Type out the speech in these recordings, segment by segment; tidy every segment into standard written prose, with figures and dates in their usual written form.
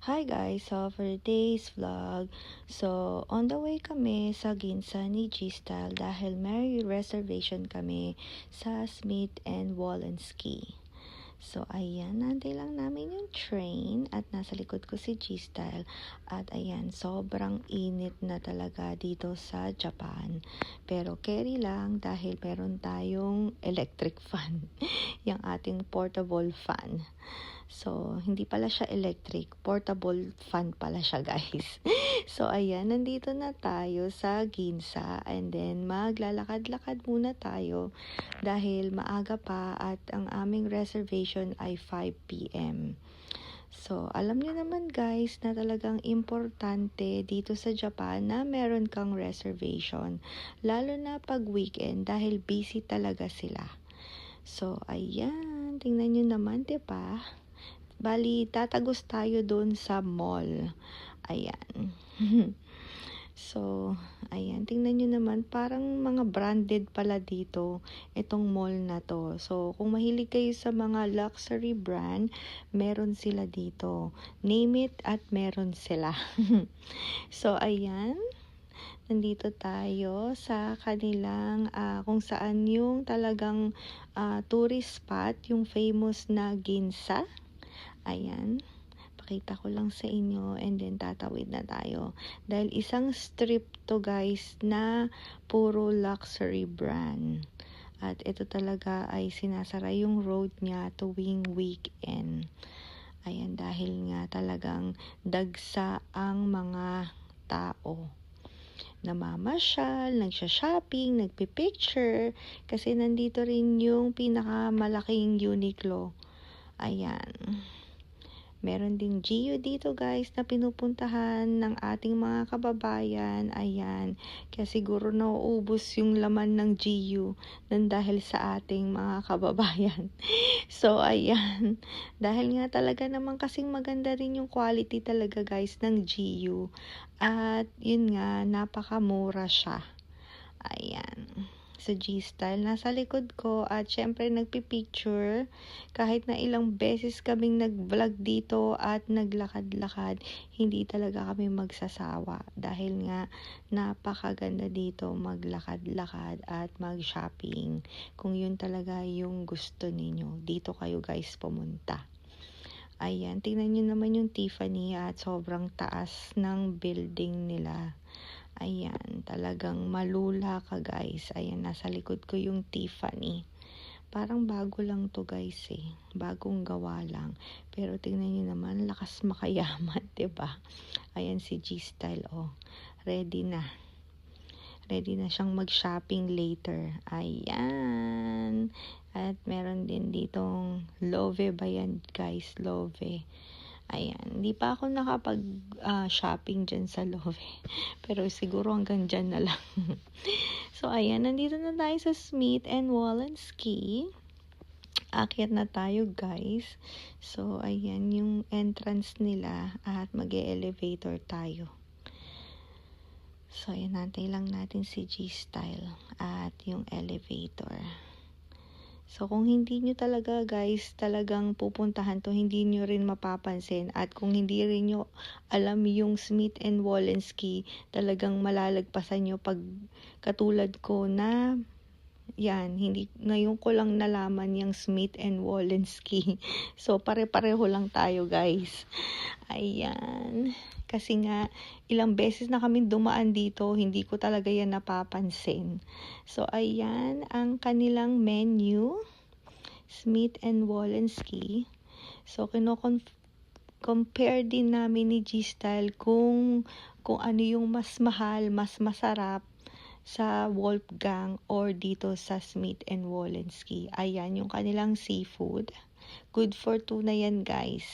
Hi guys, so for today's vlog, so on the way kami sa Ginza ni G-Style dahil may reservation kami sa Smith and Wollensky. So ayan, nantay lang namin yung train at nasa likod ko si G-Style at ayan, sobrang init na talaga dito sa Japan. Pero carry lang dahil meron tayong electric fan, yung ating portable fan. So, hindi pala siya electric, portable fan pala siya guys. So, ayan, nandito na tayo sa Ginza and then maglalakad-lakad muna tayo dahil maaga pa at ang aming reservation ay 5 p.m. So, alam niyo naman guys na talagang importante dito sa Japan na meron kang reservation. Lalo na pag weekend dahil busy talaga sila. So, ayan, tingnan nyo naman, diba? Bali, tatagos tayo doon sa mall. Ayan. So, ayan. Tingnan nyo naman, parang mga branded pala dito itong mall na to. So, kung mahilig kayo sa mga luxury brand, meron sila dito. Name it at meron sila. So, ayan. Nandito tayo sa kanilang kung saan yung talagang tourist spot, yung famous na Ginza. Ayan, pakita ko lang sa inyo and then tatawid na tayo. Dahil isang strip to guys na puro luxury brand. At ito talaga ay sinasara yung road niya tuwing weekend. Ayan, dahil nga talagang dagsa ang mga tao. Namamasyal, nagsha-shopping, nagpipicture, kasi nandito rin yung pinakamalaking Uniqlo. Ayan. Meron ding GU dito guys na pinupuntahan ng ating mga kababayan. Ayan. Kaya siguro nauubos yung laman ng GU nang dahil sa ating mga kababayan. So ayan. Dahil nga talaga naman kasing maganda rin yung quality talaga guys ng GU. At yun nga, napakamura siya. Ayan. Sa G-Style, nasa likod ko at syempre nagpipicture kahit na ilang beses kaming nag-vlog dito at naglakad-lakad, hindi talaga kami magsasawa dahil nga napakaganda dito maglakad-lakad at mag-shopping. Kung yun talaga yung gusto ninyo, dito kayo guys pumunta. Ayan, tingnan nyo naman yung Tiffany at sobrang taas ng building nila. Ayan, talagang malula ka guys. Ayan, nasa likod ko yung Tiffany. Parang bago lang to guys eh. Bagong gawa lang. Pero tingnan nyo naman, lakas makayaman, diba? Ayan si G-Style, oh. Ready na. Ready na siyang mag-shopping later. Ayan. At meron din ditong Love ba yan guys? Love. Ayan, hindi pa ako nakapag-shopping dyan sa Love. Pero siguro hanggang dyan na lang. So, ayan, nandito na tayo sa Smith and Wollensky. Akyat na tayo, guys. So, ayan yung entrance nila at mag-elevator tayo. So, ayan, nantay lang natin si G-Style at yung elevator. So, kung hindi nyo talaga guys, talagang pupuntahan to, hindi nyo rin mapapansin. At kung hindi rin nyo alam yung Smith and Wollensky, talagang malalagpasan nyo pag katulad ko na, yan, hindi, ngayon ko lang nalaman yung Smith and Wollensky. So, pare-pareho lang tayo guys. Ayan. Kasi nga, ilang beses na kami dumaan dito, hindi ko talaga yan napapansin. So, ayan, ang kanilang menu, Smith and Wollensky. So, compare din namin ni G-Style kung ano yung mas mahal, mas masarap sa Wolfgang or dito sa Smith and Wollensky. Ayan, yung kanilang seafood. Good for two na yan, guys.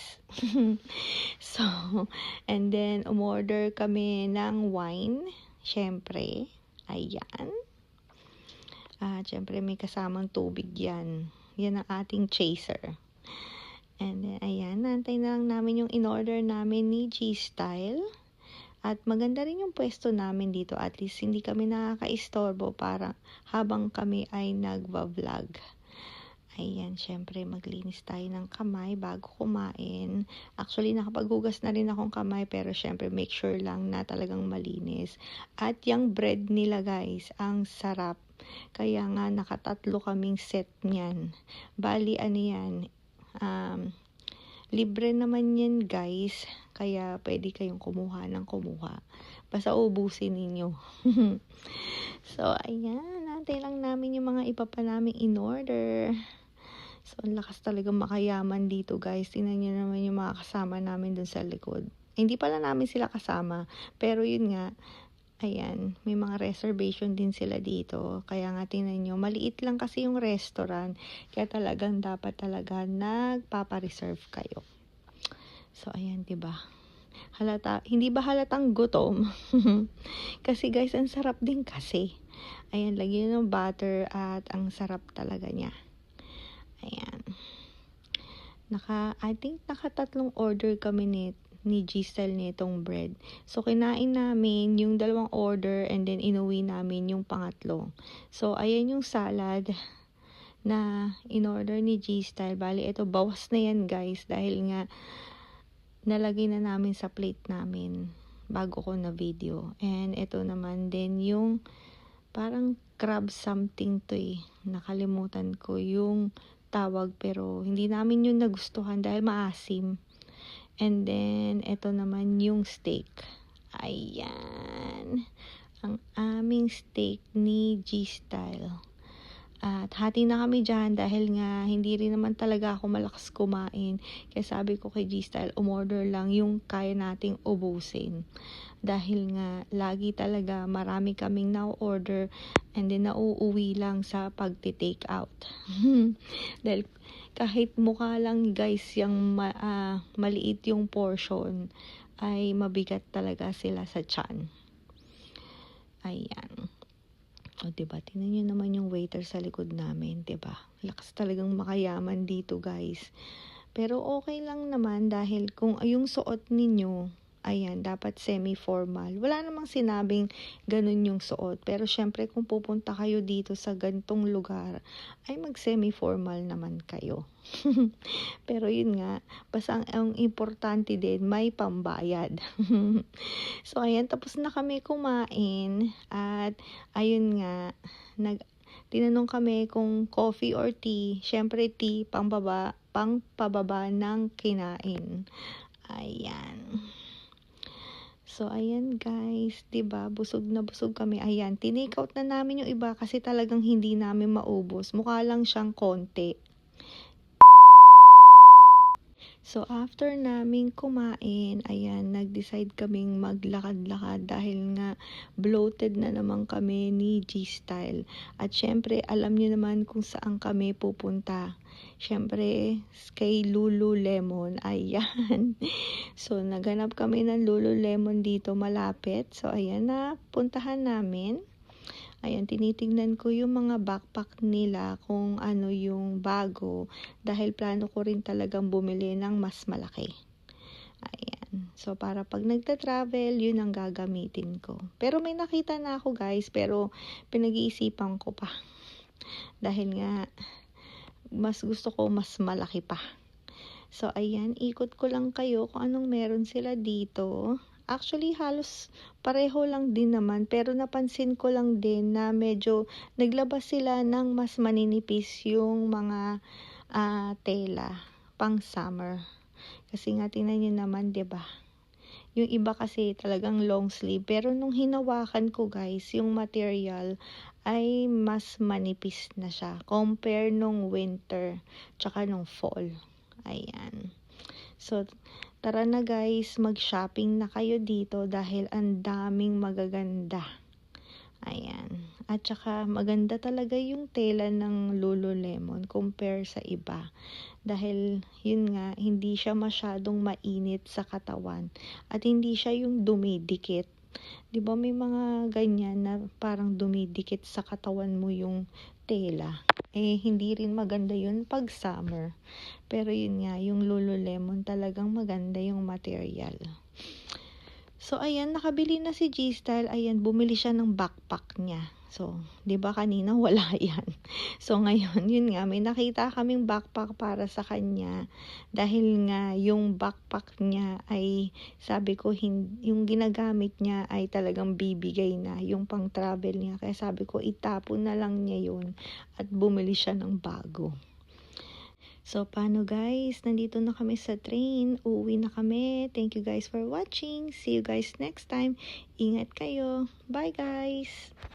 So, and then, umorder kami ng wine. Syempre. Ayan. Syempre, may kasamang tubig yan. Yan ang ating chaser. And then, ayan. Nantay na lang namin yung in-order namin ni G-Style. At maganda rin yung pwesto namin dito. At least, hindi kami nakaka-istorbo para habang kami ay nagva-vlog. Ayan, syempre maglinis tayo ng kamay bago kumain. Actually, nakapaghugas na rin akong kamay pero syempre make sure lang na talagang malinis. At yung bread nila guys, ang sarap. Kaya nga nakatatlo kaming set niyan. Bali, ano yan, libre naman yan guys. Kaya pwede kayong kumuha ng kumuha. Basta ubusin ninyo. So, ayan, natin lang namin yung mga iba pa namin in order. So, ang lakas talaga makayaman dito guys. Tingnan nyo naman yung mga kasama namin dun sa likod. Hindi pala namin sila kasama. Pero yun nga, ayan, may mga reservation din sila dito. Kaya nga tingnan nyo, maliit lang kasi yung restaurant. Kaya talagang dapat talaga nagpapareserve kayo. So, ayan, diba? Hindi ba halatang gutom? Kasi guys, ang sarap din kasi. Ayan, lagyan ng butter at ang sarap talaga niya. Ayan. I think nakatatlong order kami ni G-Style nitong bread. So, kinain namin yung 2 order and then inuwi namin yung pangatlo. So, ayan yung salad na in-order ni G-Style. Bali, ito, bawas na yan guys dahil nga nalagay na namin sa plate namin bago ko na video. And ito naman din yung parang crab something to eh. Nakalimutan ko yung tawag pero hindi namin yun nagustuhan dahil maasim. And then ito naman yung steak. Ayan. Ang aming steak ni G-Style. At hati na kami dyan dahil nga hindi rin naman talaga ako malakas kumain. Kaya sabi ko kay G-Style, umorder lang yung kaya nating ubusin. Dahil nga lagi talaga marami kaming na-order and then nauuwi lang sa pagti-take out. Dahil kahit mukha lang guys yung maliit yung portion ay mabigat talaga sila sa tiyan. Ayan. O, diba? Tingnan nyo naman yung waiter sa likod namin, diba? Lakas talagang makayaman dito, guys. Pero okay lang naman dahil kung yung suot ninyo, ayan, dapat semi-formal. Wala namang sinabing ganun yung suot. Pero syempre, kung pupunta kayo dito sa gantong lugar, ay mag-semi-formal naman kayo. Pero yun nga, basta ang importante din, may pambayad. So, ayan, tapos na kami kumain. At, ayun nga, tinanong kami kung coffee or tea. Syempre, tea, pangpababa ng kinain. Ayan. So, ayan guys, 'di ba? Busog na busog kami. Ayan, tinake out na namin yung iba kasi talagang hindi namin maubos. Mukha lang siyang konti. So, after naming kumain, ayan, nag-decide kaming maglakad-lakad dahil nga bloated na naman kami ni G-Style. At syempre, alam niyo naman kung saan kami pupunta. Syempre, kay Lululemon. Ayan. So, naghanap kami ng Lululemon dito malapit. So, ayan na, puntahan namin. Ayan, tinitingnan ko yung mga backpack nila kung ano yung bago dahil plano ko rin talagang bumili ng mas malaki. Ayan. So, para pag nagta-travel, yun ang gagamitin ko. Pero may nakita na ako guys, pero pinag-iisipan ko pa. Dahil nga, mas gusto ko mas malaki pa. So, ayan, ikot ko lang kayo kung anong meron sila dito. Actually, halos pareho lang din naman. Pero napansin ko lang din na medyo naglabas sila ng mas maninipis yung mga tela pang summer. Kasi nga, tingnan nyo naman, 'di ba? Yung iba kasi talagang long sleeve. Pero nung hinawakan ko guys, yung material ay mas manipis na siya. Compare nung winter, tsaka nung fall. Ayan. So, tara na guys, mag-shopping na kayo dito dahil ang daming magaganda. Ayan. At saka maganda talaga yung tela ng Lululemon compare sa iba. Dahil yun nga, hindi siya masyadong mainit sa katawan. At hindi siya yung dumidikit. 'Di ba may mga ganyan na parang dumidikit sa katawan mo yung tela. Hindi rin maganda yun pag summer. Pero yun nga, yung Lululemon talagang maganda yung material. So, ayan, nakabili na si G-Style. Ayan, bumili siya ng backpack niya. So, 'di ba kanina wala 'yan. So ngayon, yun nga, may nakita kaming backpack para sa kanya dahil nga yung backpack niya ay sabi ko yung ginagamit niya ay talagang bibigay na yung pang-travel niya. Kaya sabi ko itapon na lang niya yun at bumili siya ng bago. So, paano guys? Nandito na kami sa train. Uuwi na kami. Thank you guys for watching. See you guys next time. Ingat kayo. Bye guys!